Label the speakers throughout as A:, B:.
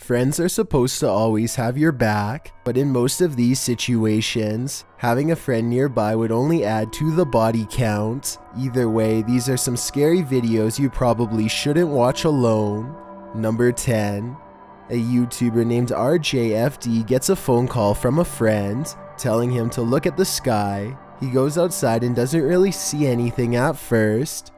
A: Friends are supposed to always have your back, but in most of these situations, having a friend nearby would only add to the body count. Either way, these are some scary videos you probably shouldn't watch alone. Number 10. A YouTuber named RJFD gets a phone call from a friend telling him to look at the sky. He goes outside and doesn't really see anything at first.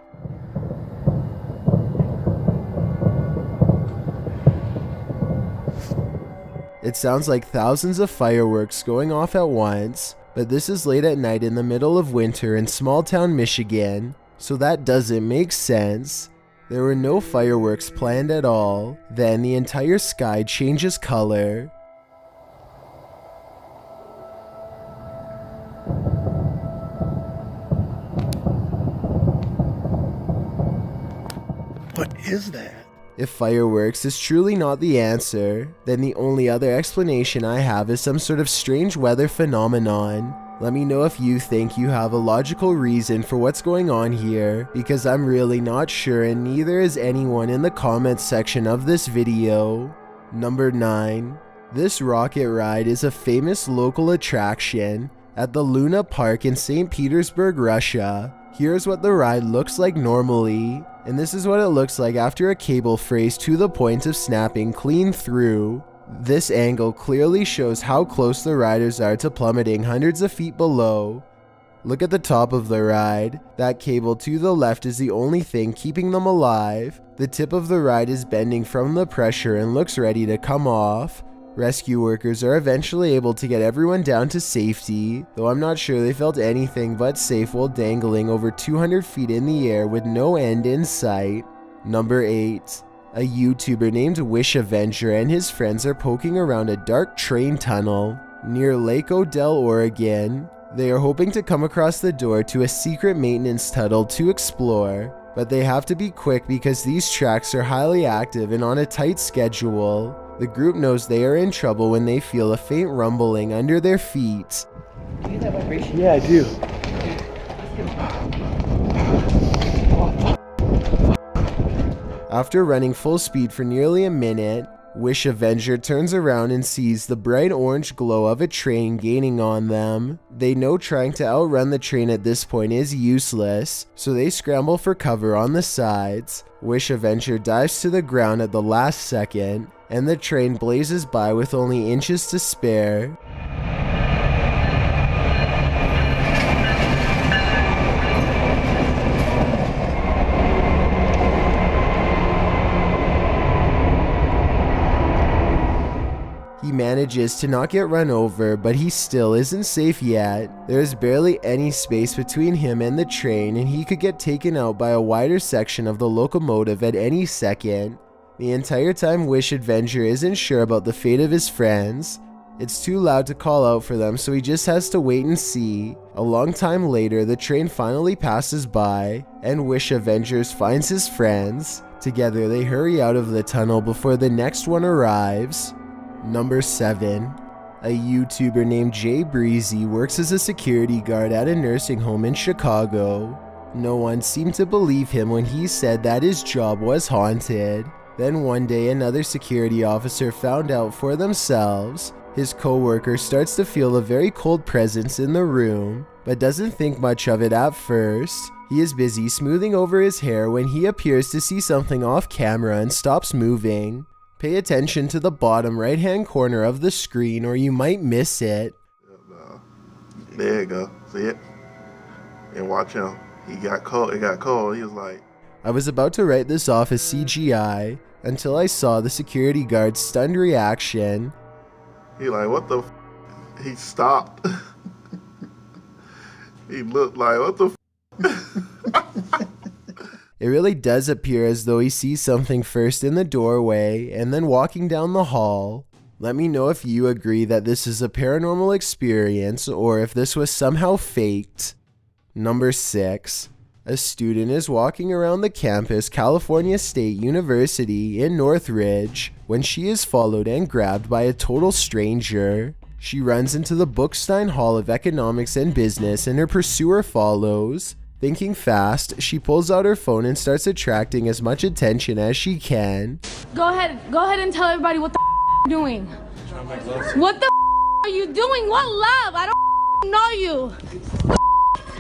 A: It sounds like thousands of fireworks going off at once, but this is late at night in the middle of winter in small town Michigan, so that doesn't make sense. There were no fireworks planned at all. Then the entire sky changes color.
B: What is that?
A: If fireworks is truly not the answer, then the only other explanation I have is some sort of strange weather phenomenon. Let me know if you think you have a logical reason for what's going on here, because I'm really not sure and neither is anyone in the comments section of this video. Number 9. This rocket ride is a famous local attraction at the Luna Park in St. Petersburg, Russia. Here's what the ride looks like normally, and this is what it looks like after a cable frays to the point of snapping clean through. This angle clearly shows how close the riders are to plummeting hundreds of feet below. Look at the top of the ride. That cable to the left is the only thing keeping them alive. The tip of the ride is bending from the pressure and looks ready to come off. Rescue workers are eventually able to get everyone down to safety, though I'm not sure they felt anything but safe while dangling over 200 feet in the air with no end in sight. Number 8. A YouTuber named Wish Avenger and his friends are poking around a dark train tunnel near Lake Odell, Oregon. They are hoping to come across the door to a secret maintenance tunnel to explore, but they have to be quick because these tracks are highly active and on a tight schedule. The group knows they are in trouble when they feel a faint rumbling under their feet.
B: Do you hear that vibration? Yeah, I do.
A: After running full speed for nearly a minute, Wish Avenger turns around and sees the bright orange glow of a train gaining on them. They know trying to outrun the train at this point is useless, so they scramble for cover on the sides. Wish Avenger dives to the ground at the last second, and the train blazes by with only inches to spare. He manages to not get run over, but he still isn't safe yet. There is barely any space between him and the train, and he could get taken out by a wider section of the locomotive at any second. The entire time Wish Avenger isn't sure about the fate of his friends. It's too loud to call out for them, so he just has to wait and see. A long time later, the train finally passes by, and Wish Avengers finds his friends. Together, they hurry out of the tunnel before the next one arrives. Number 7. A YouTuber named Jay Breezy works as a security guard at a nursing home in Chicago. No one seemed to believe him when he said that his job was haunted. Then one day another security officer found out for themselves. His co-worker starts to feel a very cold presence in the room, but doesn't think much of it at first. He is busy smoothing over his hair when he appears to see something off camera and stops moving. Pay attention to the bottom right hand corner of the screen or you might miss it.
C: There you go. See it? And watch him. He got cold. It got cold. He was like...
A: I was about to write this off as CGI until I saw the security guard's stunned reaction.
C: He like, what the f? He stopped. He looked like, what the f?
A: It really does appear as though he sees something first in the doorway and then walking down the hall. Let me know if you agree that this is a paranormal experience or if this was somehow faked. Number 6. A student is walking around the campus California State University in Northridge when she is followed and grabbed by a total stranger. She runs into the Bookstein Hall of Economics and Business and her pursuer follows. Thinking fast, she pulls out her phone and starts attracting as much attention as she can.
D: Go ahead and tell everybody what the doing? What the are you doing? What love? I don't know you.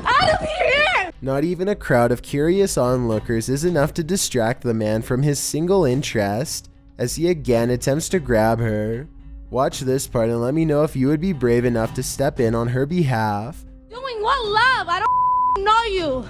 D: Out of here!
A: Not even a crowd of curious onlookers is enough to distract the man from his single interest as he again attempts to grab her. Watch this part and let me know if you would be brave enough to step in on her behalf.
D: Doing what love? I don't know you.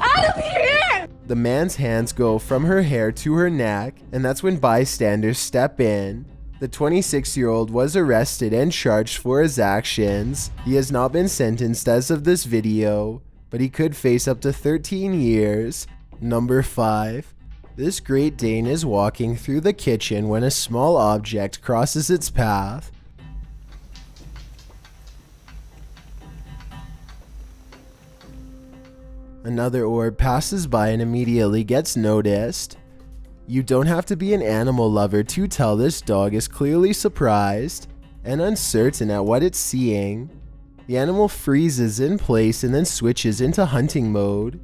D: Out of here!
A: The man's hands go from her hair to her neck, and that's when bystanders step in. The 26-year-old was arrested and charged for his actions. He has not been sentenced as of this video, but he could face up to 13 years. Number 5. This Great Dane is walking through the kitchen when a small object crosses its path. Another orb passes by and immediately gets noticed. You don't have to be an animal lover to tell this dog is clearly surprised and uncertain at what it's seeing. The animal freezes in place and then switches into hunting mode,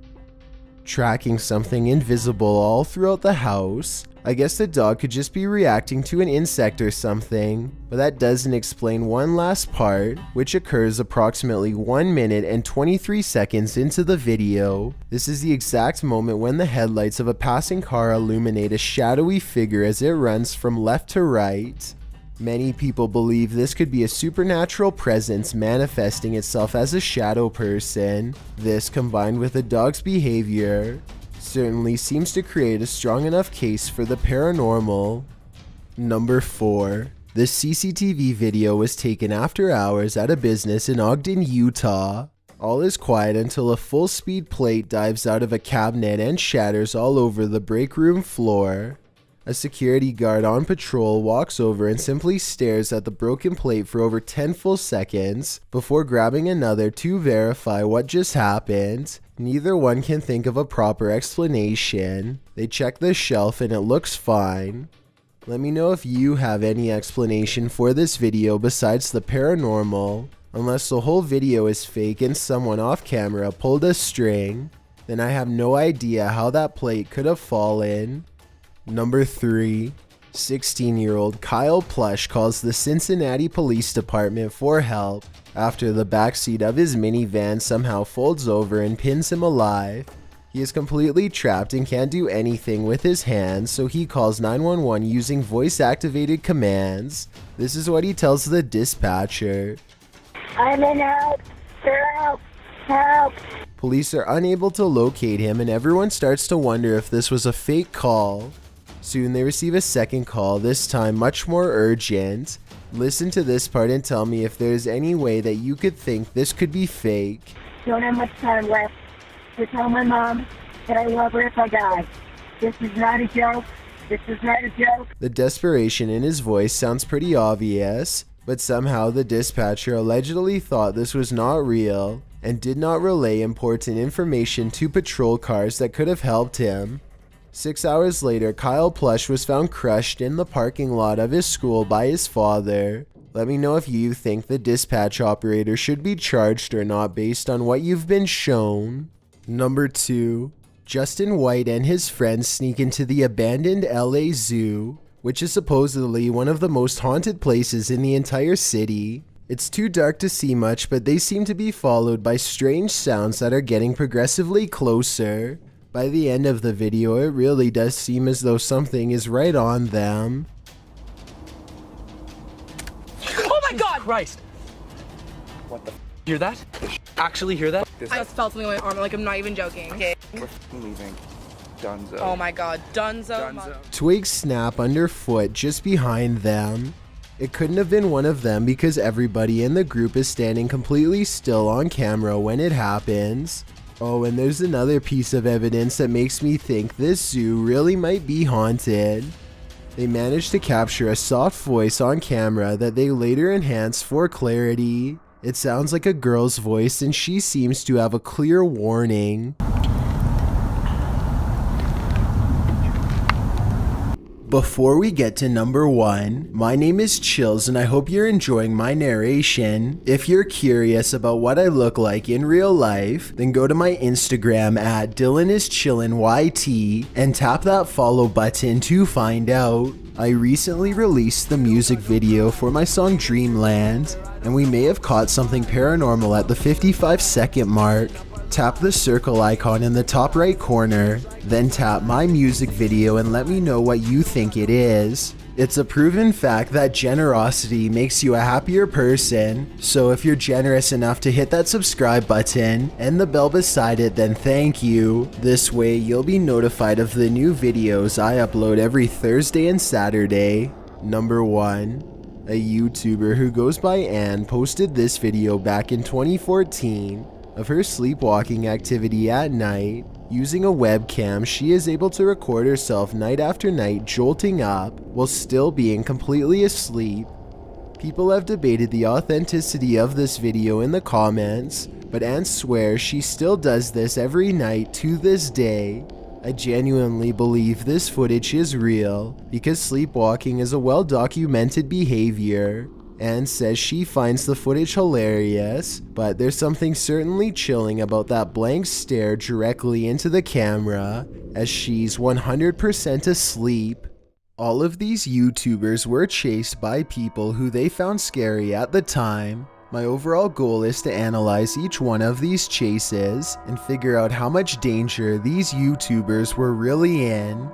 A: tracking something invisible all throughout the house. I guess the dog could just be reacting to an insect or something, but that doesn't explain one last part, which occurs approximately 1 minute and 23 seconds into the video. This is the exact moment when the headlights of a passing car illuminate a shadowy figure as it runs from left to right. Many people believe this could be a supernatural presence manifesting itself as a shadow person. This, combined with the dog's behavior, certainly seems to create a strong enough case for the paranormal. Number 4. This CCTV video was taken after hours at a business in Ogden, Utah. All is quiet until a full-speed plate dives out of a cabinet and shatters all over the break room floor. A security guard on patrol walks over and simply stares at the broken plate for over 10 full seconds before grabbing another to verify what just happened. Neither one can think of a proper explanation. They check the shelf and it looks fine. Let me know if you have any explanation for this video besides the paranormal. Unless the whole video is fake and someone off camera pulled a string, then I have no idea how that plate could have fallen. Number 3. 16-year-old Kyle Plush calls the Cincinnati Police Department for help after the backseat of his minivan somehow folds over and pins him alive. He is completely trapped and can't do anything with his hands, so he calls 911 using voice-activated commands. This is what he tells the dispatcher.
E: I'm in help! Help! Help!
A: Police are unable to locate him and everyone starts to wonder if this was a fake call. Soon they receive a second call, this time much more urgent. Listen to this part and tell me if there's any way that you could think this could be fake.
E: Don't have much time left to tell my mom that I love her if I die. This is not a joke. This is not a joke.
A: The desperation in his voice sounds pretty obvious, but somehow the dispatcher allegedly thought this was not real and did not relay important information to patrol cars that could have helped him. 6 hours later, Kyle Plush was found crushed in the parking lot of his school by his father. Let me know if you think the dispatch operator should be charged or not based on what you've been shown. Number 2. Justin White and his friends sneak into the abandoned LA Zoo, which is supposedly one of the most haunted places in the entire city. It's too dark to see much, but they seem to be followed by strange sounds that are getting progressively closer. By the end of the video, it really does seem as though something is right on them.
F: Oh my God! Christ! What the hear that? Actually hear that?
G: I just felt something on my arm, like I'm not even joking. Okay.
F: We're leaving. Dunzo.
G: Oh my God, Dunzo.
A: Twigs snap underfoot just behind them. It couldn't have been one of them because everybody in the group is standing completely still on camera when it happens. Oh, and there's another piece of evidence that makes me think this zoo really might be haunted. They managed to capture a soft voice on camera that they later enhanced for clarity. It sounds like a girl's voice and she seems to have a clear warning. Before we get to number 1, my name is Chills and I hope you're enjoying my narration. If you're curious about what I look like in real life, then go to my Instagram at DylanIsChillinYT and tap that follow button to find out. I recently released the music video for my song Dreamland, and we may have caught something paranormal at the 55-second mark. Tap the circle icon in the top right corner, then tap my music video and let me know what you think it is. It's a proven fact that generosity makes you a happier person, so if you're generous enough to hit that subscribe button and the bell beside it, then thank you. This way you'll be notified of the new videos I upload every Thursday and Saturday. Number 1. A YouTuber who goes by Anne posted this video back in 2014 of her sleepwalking activity at night. Using a webcam, she is able to record herself night after night jolting up while still being completely asleep. People have debated the authenticity of this video in the comments, but Anne swears she still does this every night to this day. I genuinely believe this footage is real because sleepwalking is a well-documented behavior. Anne says she finds the footage hilarious, but there's something certainly chilling about that blank stare directly into the camera as she's 100% asleep. All of these YouTubers were chased by people who they found scary at the time. My overall goal is to analyze each one of these chases and figure out how much danger these YouTubers were really in.